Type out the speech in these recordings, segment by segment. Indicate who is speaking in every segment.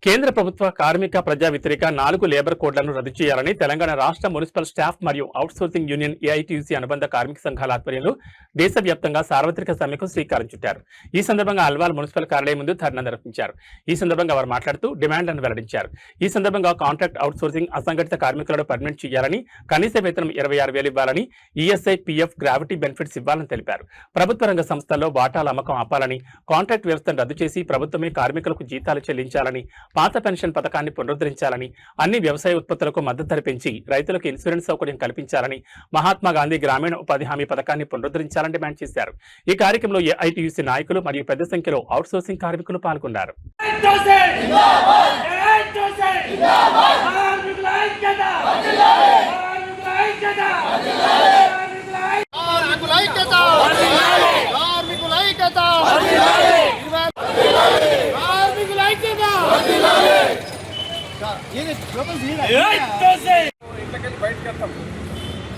Speaker 1: కేంద్ర ప్రభుత్వ కార్మిక ప్రజా వ్యతిరేక 4 లేబర్ కోడ్లను రద్దు చేయాలని తెలంగాణ రాష్ట్ర మున్సిపల్ స్టాఫ్ మరియు అవుట్సోర్సింగ్ యూనియన్ ఏఐటీయూసీ అనుబంధ కార్మిక సంఘాల ఆధ్వర్యంలో దేశవ్యాప్తంగా సార్వత్రిక సమ్మెకు శ్రీకారం చుట్టారు. ఈ సందర్భంగా అల్వాల్ మున్సిపల్ కార్యాలయం ముందు ధర్నా నిర్వహించారు. ఈ సందర్భంగా వారు మాట్లాడుతూ డిమాండ్లను వెల్లడించారు. ఈ సందర్భంగా కాంట్రాక్ట్ అవుట్సోర్సింగ్ అసంఘటిత కార్మికులను పర్మనెంట్ చేయాలని, కనీస వేతనం 26,000 ఇవ్వాలని, ఈఎస్ఐ, పీఎఫ్, గ్రావిటీ బెనిఫిట్స్ ఇవ్వాలని తెలిపారు. ప్రభుత్వ రంగ సంస్థల్లో వాటాల అమ్మకం ఆపాలని, కాంట్రాక్ట్ వ్యవస్థను రద్దు చేసి ప్రభుత్వమే కార్మికులకు జీతాలు చెల్లించాలని, పాత పెన్షన్ పథకాన్ని పునరుద్ధరించాలని, అన్ని వ్యవసాయ ఉత్పత్తులకు మద్దతు ధర పెంచి రైతులకు ఇన్సూరెన్స్ సౌకర్యం కల్పించాలని, మహాత్మా గాంధీ గ్రామీణ ఉపాధి హామీ పథకాన్ని పునరుద్ధరించాలని డిమాండ్ చేశారు. ఈ కార్యక్రమంలో ఏఐటీయూసీ నాయకులు మరియు పెద్ద సంఖ్యలో అవుట్సోర్సింగ్ కార్మికులు పాల్గొన్నారు.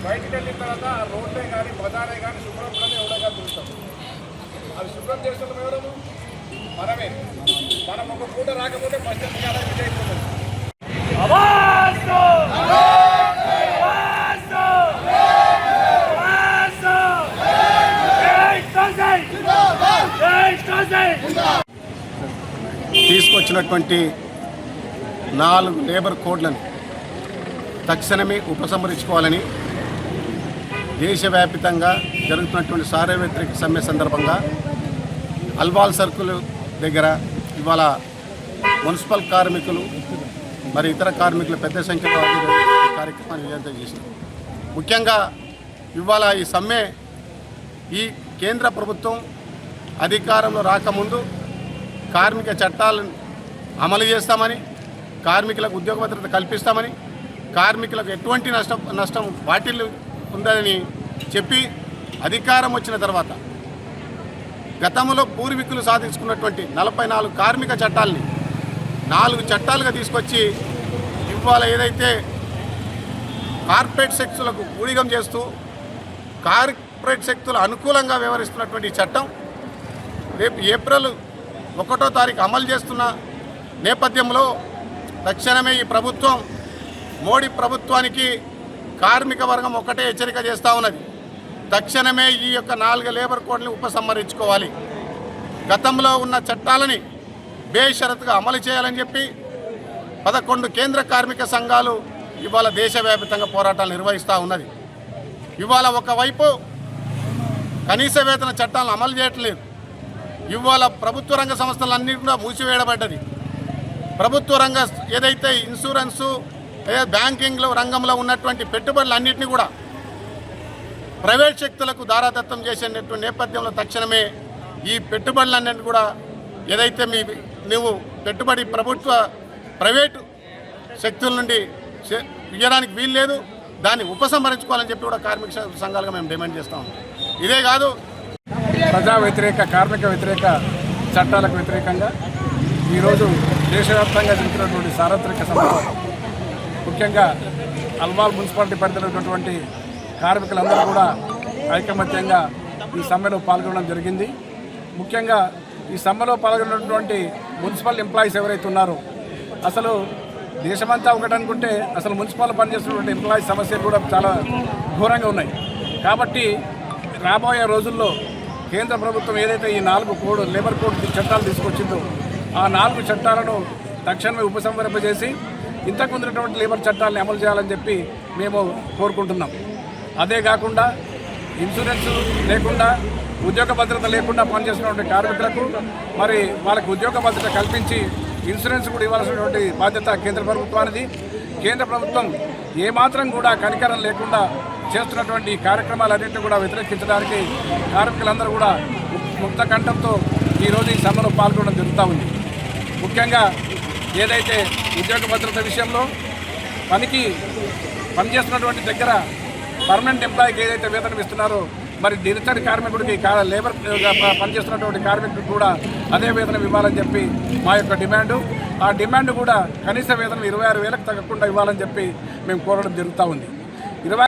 Speaker 2: బయటకు వెళ్ళిన తర్వాత రోడ్లే కానీ బజారే కానీ శుభ్రం కూడా ఎవడగా చూస్తాం. అది శుభ్రం చేస్తున్నాం ఎవరము? మనమే. మనం ఒక పూట రాకపోతే ఫస్ట్ విజయిపోతుంది. తీసుకొచ్చినటువంటి 4 లేబర్ కోడ్లను తక్షణమే ఉపసంహరించుకోవాలని దేశవ్యాప్తంగా జరుగుతున్నటువంటి సార్వత్రిక సమ్మె సందర్భంగా అల్వాల్ సర్కిల్ దగ్గర ఇవాళ మున్సిపల్ కార్మికులు మరి ఇతర కార్మికులు పెద్ద సంఖ్యలో కార్యక్రమాన్ని విజయవంతం చేశారు. ముఖ్యంగా ఇవాళ ఈ సమ్మె ఈ కేంద్ర ప్రభుత్వం అధికారంలో రాకముందు కార్మిక చట్టాలను అమలు చేస్తామని, కార్మికులకు ఉద్యోగ భద్రత కల్పిస్తామని, కార్మికులకు ఎటువంటి నష్టం వాటిల్లు ఉందని చెప్పి అధికారం వచ్చిన తర్వాత గతంలో పూర్వీకులు సాధించుకున్నటువంటి 44 కార్మిక చట్టాలని 4 చట్టాలుగా తీసుకొచ్చి ఇవాళ ఏదైతే కార్పొరేట్ శక్తులకు ఊడిగం చేస్తూ కార్పొరేట్ శక్తులు అనుకూలంగా వ్యవహరిస్తున్నటువంటి చట్టం రేపు ఏప్రిల్ 1వ తారీఖు అమలు చేస్తున్న నేపథ్యంలో తక్షణమే ఈ ప్రభుత్వం మోడీ ప్రభుత్వానికి కార్మిక వర్గం ఒకటే హెచ్చరిక చేస్తూ ఉన్నది. తక్షణమే ఈ యొక్క 4 లేబర్ కోడ్ని ఉపసంహరించుకోవాలి. గతంలో ఉన్న చట్టాలని బేషరతుగా అమలు చేయాలని చెప్పి 11 కేంద్ర కార్మిక సంఘాలు ఇవాళ దేశవ్యాప్తంగా పోరాటాలు నిర్వహిస్తూ ఉన్నది. ఇవాళ ఒకవైపు కనీస వేతన చట్టాలను అమలు చేయట్లేదు. ఇవాళ ప్రభుత్వ రంగ సంస్థలన్నీ కూడా మూసివేయబడ్డది. ప్రభుత్వ రంగ ఏదైతే ఇన్సూరెన్సు బ్యాంకింగ్లో రంగంలో ఉన్నటువంటి పెట్టుబడులన్నింటినీ కూడా ప్రైవేట్ శక్తులకు దారాదత్తం చేసేటువంటి నేపథ్యంలో తక్షణమే ఈ పెట్టుబడులన్నింటినీ కూడా ఏదైతే నువ్వు పెట్టుబడి ప్రైవేటు శక్తుల నుండి ఇవ్వడానికి వీలు లేదు, దాన్ని ఉపసంహరించుకోవాలని చెప్పి కూడా కార్మిక సంఘాలుగా మేము డిమాండ్ చేస్తాం. ఇదే కాదు,
Speaker 3: ప్రజా వ్యతిరేక కార్మిక వ్యతిరేక చట్టాలకు వ్యతిరేకంగా ఈరోజు దేశవ్యాప్తంగా జరుగుతున్నటువంటి సార్వత్రిక సమ్మెలో ముఖ్యంగా అల్వాల్ మున్సిపాలిటీ పరిధిలో ఉన్నటువంటి కార్మికులందరూ కూడా ఐకమత్యంగా ఈ సమ్మెలో పాల్గొనడం జరిగింది. ముఖ్యంగా ఈ సమ్మెలో పాల్గొన్నటువంటి మున్సిపల్ ఎంప్లాయీస్ ఎవరైతే ఉన్నారో, అసలు దేశమంతా ఒకటి అనుకుంటే అసలు మున్సిపల్ పనిచేస్తున్నటువంటి ఎంప్లాయీస్ సమస్యలు కూడా చాలా ఘోరంగా ఉన్నాయి. కాబట్టి రాబోయే రోజుల్లో కేంద్ర ప్రభుత్వం ఏదైతే ఈ 4 లేబర్ కోడ్ చట్టాలు తీసుకొచ్చిందో ఆ 4 చట్టాలను తక్షణమే ఉపసంహరింపజేసి ఇంతకు ముందున్నటువంటి లేబర్ చట్టాలను అమలు చేయాలని చెప్పి మేము కోరుకుంటున్నాం. అదే కాకుండా ఇన్సూరెన్స్ లేకుండా, ఉద్యోగ భద్రత లేకుండా పనిచేస్తున్నటువంటి కార్మికులకు మరి వాళ్ళకి ఉద్యోగ భద్రత కల్పించి ఇన్సూరెన్స్ కూడా ఇవ్వాల్సినటువంటి బాధ్యత కేంద్ర ప్రభుత్వానిది. కేంద్ర ప్రభుత్వం ఏమాత్రం కూడా కనికరం లేకుండా చేస్తున్నటువంటి కార్యక్రమాలన్నింటినీ కూడా వ్యతిరేకించడానికి కార్మికులందరూ కూడా ముక్త కంఠంతో ఈరోజు ఈ సమ్మెలో పాల్గొనడం జరుగుతూ ఉంది. ముఖ్యంగా ఏదైతే ఉద్యోగ భద్రత విషయంలో పనిచేస్తున్నటువంటి దగ్గర పర్మనెంట్ ఎంప్లాయీకి ఏదైతే వేతనం ఇస్తున్నారో మరి దినచరి కార్మికుడికి లేబర్ పనిచేస్తున్నటువంటి కార్మికుడికి కూడా అదే వేతనం ఇవ్వాలని చెప్పి మా యొక్క డిమాండు. ఆ డిమాండ్ కూడా కనీస వేతనం 26,000కు తగ్గకుండా ఇవ్వాలని చెప్పి మేము కోరడం జరుగుతూ ఉంది.